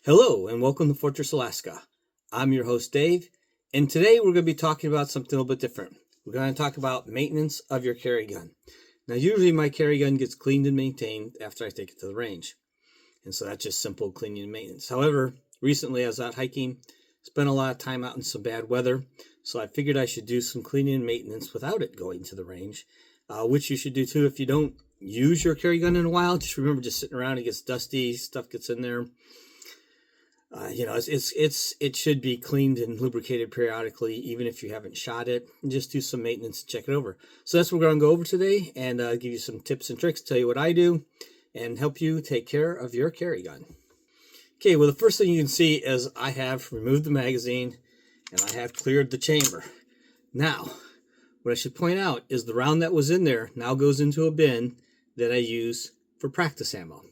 Hello and welcome to Fortress, Alaska. I'm your host, Dave, and today we're going to be talking about something a little bit different. We're going to talk about maintenance of your carry gun. Now, usually my carry gun gets cleaned and maintained after I take it to the range, and so that's just simple cleaning and maintenance. However, recently I was out hiking, spent a lot of time out in some bad weather, so I figured I should do some cleaning and maintenance without it going to the range, which you should do too if you don't use your carry gun in a while. Just remember, just sitting around, it gets dusty, stuff gets in there. It should be cleaned and lubricated periodically, even if you haven't shot it. And just do some maintenance and check it over. So that's what we're going to go over today, and give you some tips and tricks, tell you what I do, and help you take care of your carry gun. Okay, well, the first thing you can see is I have removed the magazine, and I have cleared the chamber. Now, what I should point out is the round that was in there now goes into a bin that I use for practice ammo.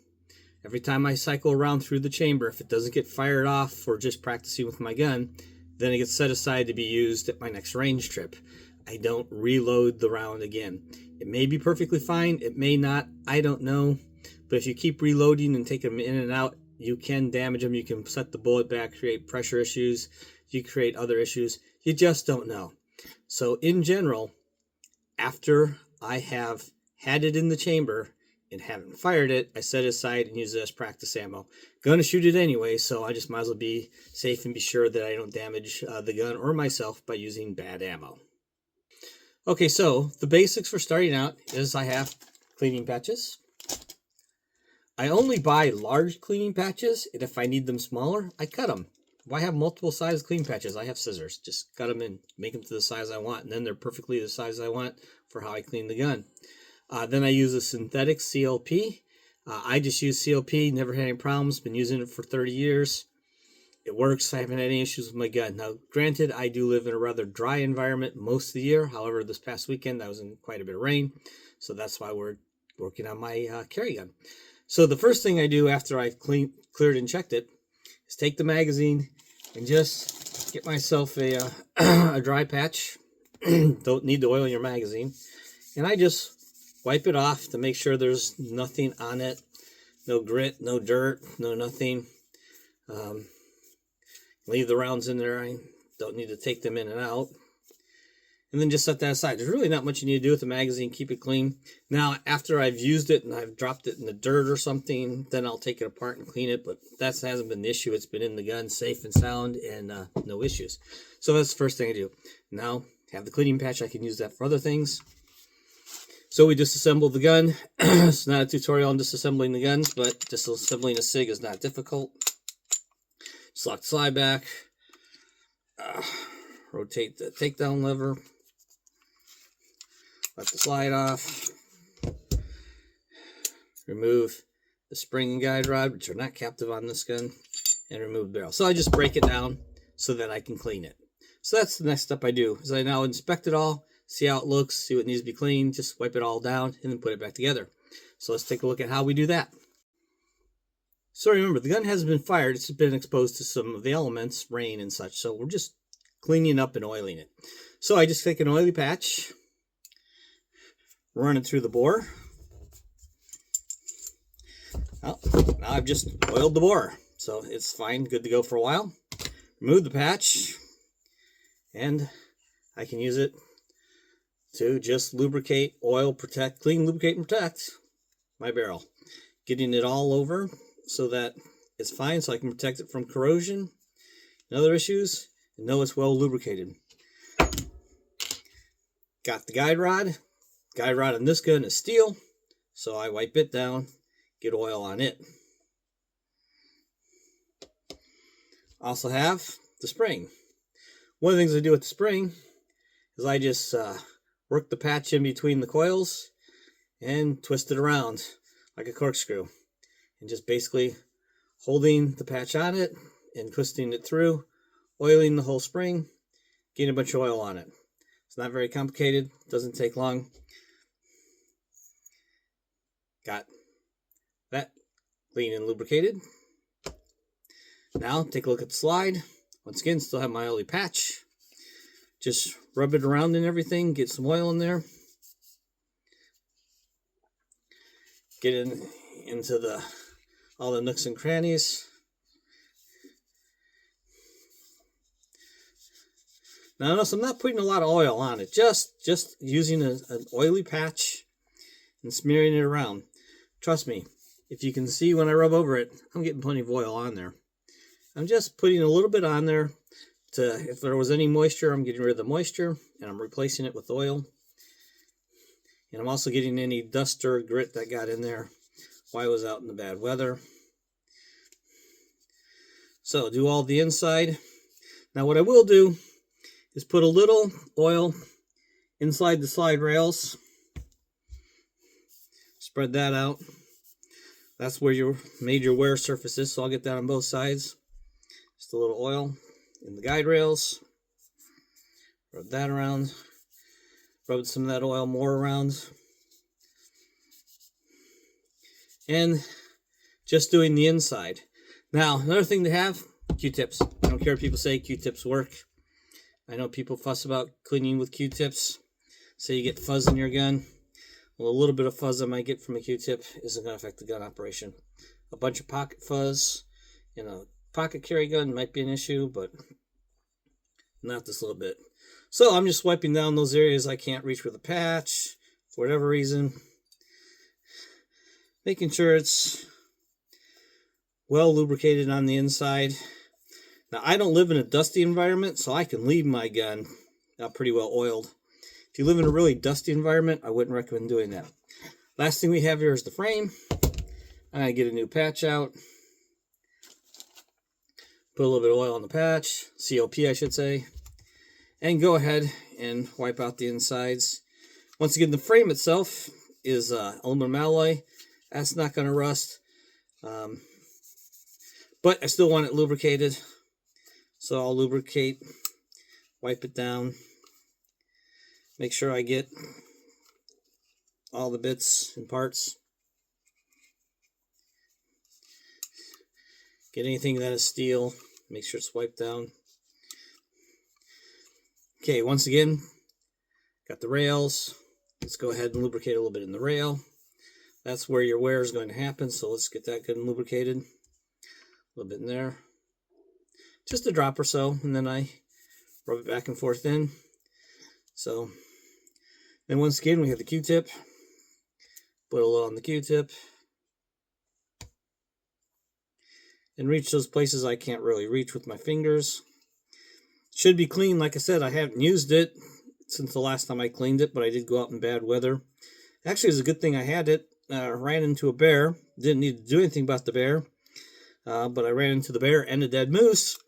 Every time I cycle around through the chamber, if it doesn't get fired off for just practicing with my gun, then it gets set aside to be used at my next range trip. I don't reload the round again. It may be perfectly fine, it may not, I don't know. But if you keep reloading and taking them in and out, you can damage them. You can set the bullet back, create pressure issues, you create other issues. You just don't know. So in general, after I have had it in the chamber and haven't fired it, I set it aside and use it as practice ammo. Gonna shoot it anyway, so I just might as well be safe and be sure that I don't damage the gun or myself by using bad ammo. Okay, so the basics for starting out is I have cleaning patches. I only buy large cleaning patches, and if I need them smaller, I cut them. If I have multiple size cleaning patches, I have scissors. Just cut them and make them to the size I want, and then they're perfectly the size I want for how I clean the gun. Then I use a synthetic CLP. I just use CLP, never had any problems, been using it for 30 years. It works, I haven't had any issues with my gun. Now, granted, I do live in a rather dry environment most of the year. However, this past weekend I was in quite a bit of rain, so that's why we're working on my carry gun. So the first thing I do after I've cleared and checked it is take the magazine and just get myself a dry patch. Don't need to oil your magazine. And I just wipe it off to make sure there's nothing on it. No grit, no dirt, no nothing. Leave the rounds in there. I don't need to take them in and out. And then just set that aside. There's really not much you need to do with the magazine. Keep it clean. Now, after I've used it and I've dropped it in the dirt or something, then I'll take it apart and clean it. But that hasn't been the issue. It's been in the gun, safe and sound, and no issues. So that's the first thing I do. Now, have the cleaning patch. I can use that for other things. So we disassemble the gun. It's not a tutorial on disassembling the guns, but disassembling a SIG is not difficult. Just lock the slide back. Rotate the takedown lever. Let the slide off. Remove the spring and guide rod, which are not captive on this gun, and remove the barrel. So I just break it down so that I can clean it. So that's the next step I do, is I now inspect it all, see how it looks, see what needs to be cleaned, just wipe it all down, and then put it back together. So let's take a look at how we do that. So remember, the gun hasn't been fired, it's been exposed to some of the elements, rain and such, so we're just cleaning up and oiling it. So I just take an oily patch, run it through the bore. Well, now I've just oiled the bore, so it's fine, good to go for a while. Remove the patch, and I can use it to just lubricate, oil, protect, clean, lubricate, and protect my barrel. Getting it all over so that it's fine, so I can protect it from corrosion and other issues, and know it's well lubricated. Got the guide rod. Guide rod on this gun is steel, so I wipe it down, get oil on it. Also have the spring. One of the things I do with the spring is I just work the patch in between the coils and twist it around like a corkscrew, and just basically holding the patch on it and twisting it through, oiling the whole spring, getting a bunch of oil on it. It's not very complicated, doesn't take long. Got that clean and lubricated. Now take a look at the slide. Once again, still have my oily patch. Just rub it around and everything, get some oil in there. Get into all the nooks and crannies. Now notice I'm not putting a lot of oil on it, just using an oily patch and smearing it around. Trust me, if you can see when I rub over it, I'm getting plenty of oil on there. I'm just putting a little bit on there to, if there was any moisture, I'm getting rid of the moisture and I'm replacing it with oil. And I'm also getting any dust or grit that got in there while I was out in the bad weather. So do all the inside. Now what I will do is put a little oil inside the slide rails. Spread that out. That's where your major wear surface is, so I'll get that on both sides. Just a little oil in the guide rails. Rub that around. Rub some of that oil more around. And just doing the inside. Now, another thing to have, Q-tips. I don't care if people say Q-tips work. I know people fuss about cleaning with Q-tips. Say you get fuzz in your gun. Well, a little bit of fuzz I might get from a Q-tip isn't going to affect the gun operation. A bunch of pocket fuzz in a pocket carry gun might be an issue, but not this little bit. So I'm just wiping down those areas I can't reach with a patch for whatever reason. Making sure it's well lubricated on the inside. Now, I don't live in a dusty environment, so I can leave my gun pretty well oiled. If you live in a really dusty environment, I wouldn't recommend doing that. Last thing we have here is the frame. I get a new patch out. Put a little bit of oil on the patch, COP I should say, and go ahead and wipe out the insides. Once again, the frame itself is aluminum alloy. That's not going to rust, but I still want it lubricated. So I'll lubricate, wipe it down, make sure I get all the bits and parts. Get anything that is steel, make sure it's wiped down. Okay, once again, got the rails. Let's go ahead and lubricate a little bit in the rail. That's where your wear is going to happen, so let's get that good and lubricated. A little bit in there. Just a drop or so, and then I rub it back and forth in. So, then once again, we have the Q-tip. Put a little on the Q-tip. And reach those places I can't really reach with my fingers. Should be clean. Like I said, I haven't used it since the last time I cleaned it, but I did go out in bad weather. Actually, it's a good thing I had it. Ran into a bear. Didn't need to do anything about the bear. But I ran into the bear and a dead moose.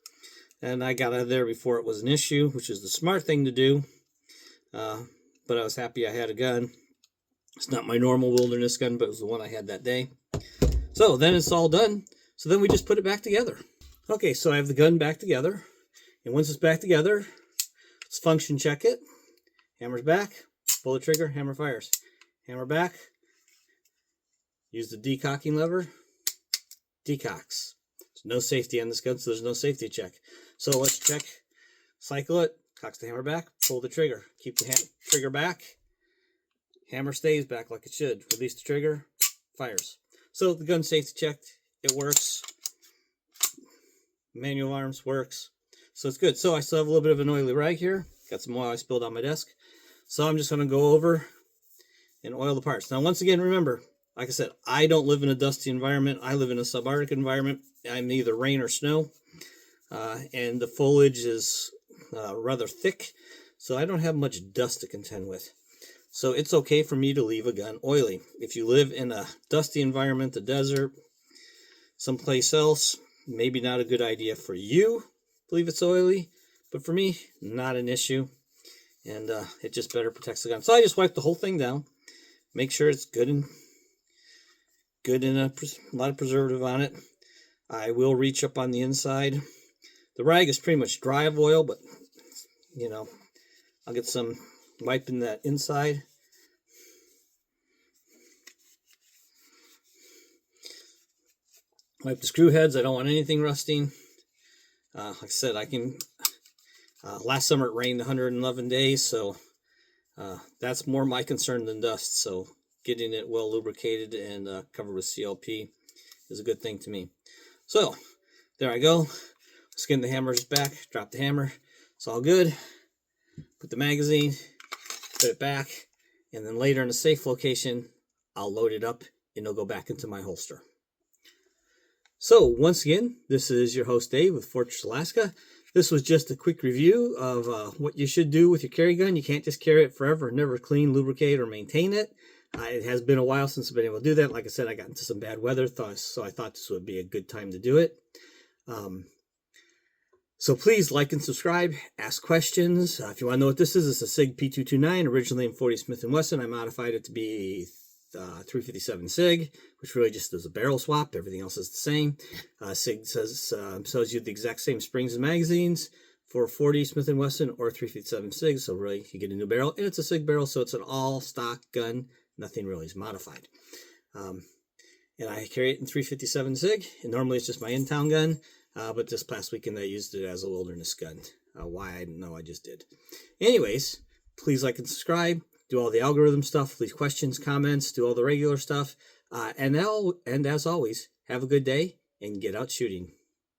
And I got out of there before it was an issue, which is the smart thing to do. But I was happy I had a gun. It's not my normal wilderness gun, but it was the one I had that day. So then it's all done. So then we just put it back together. Okay, so I have the gun back together. And once it's back together, let's function check it. Hammer's back, pull the trigger, hammer fires. Hammer back, use the decocking lever, decocks. There's no safety on this gun, so there's no safety check. So let's check, cycle it, cocks the hammer back, pull the trigger. Keep the trigger back, hammer stays back like it should. Release the trigger, fires. So the gun safety checked, it works. Manual arms works. So it's good. So I still have a little bit of an oily rag here. Got some oil I spilled on my desk. So I'm just going to go over and oil the parts. Now, once again, remember, like I said, I don't live in a dusty environment. I live in a subarctic environment. I'm either rain or snow. And the foliage is rather thick. So I don't have much dust to contend with. So it's okay for me to leave a gun oily. If you live in a dusty environment, the desert, someplace else, maybe not a good idea for you to leave it's oily. But for me, not an issue. And it just better protects the gun. So I just wipe the whole thing down. Make sure it's good and a lot of preservative on it. I will reach up on the inside. The rag is pretty much dry of oil, but you know, I'll get some wiping that inside. Wipe the screw heads. I don't want anything rusting. Like I said, I can. Last summer it rained 111 days, so that's more my concern than dust. So getting it well lubricated and covered with CLP is a good thing to me. So there I go. Skin the hammers back. Drop the hammer. It's all good. put the magazine, put it back, and then later in a safe location, I'll load it up and it'll go back into my holster. So once again, this is your host Dave with Fortress Alaska. This was just a quick review of what you should do with your carry gun. You can't just carry it forever, never clean, lubricate, or maintain it. It has been a while since I've been able to do that. Like I said, I got into some bad weather, so I thought this would be a good time to do it. So please like and subscribe, ask questions. If you want to know what this is, it's a SIG P229, originally in 40 Smith & Wesson. I modified it to be 357 SIG, which really just does a barrel swap. Everything else is the same. SIG sells you the exact same springs and magazines for 40 Smith & Wesson or 357 SIG. So really, you get a new barrel, and it's a SIG barrel, so it's an all-stock gun. Nothing really is modified. And I carry it in 357 SIG, and normally it's just my in-town gun, but this past weekend I used it as a wilderness gun. Why, I don't know, I just did. Anyways, please like and subscribe. Do all the algorithm stuff, leave questions, comments, do all the regular stuff. And as always, have a good day and get out shooting.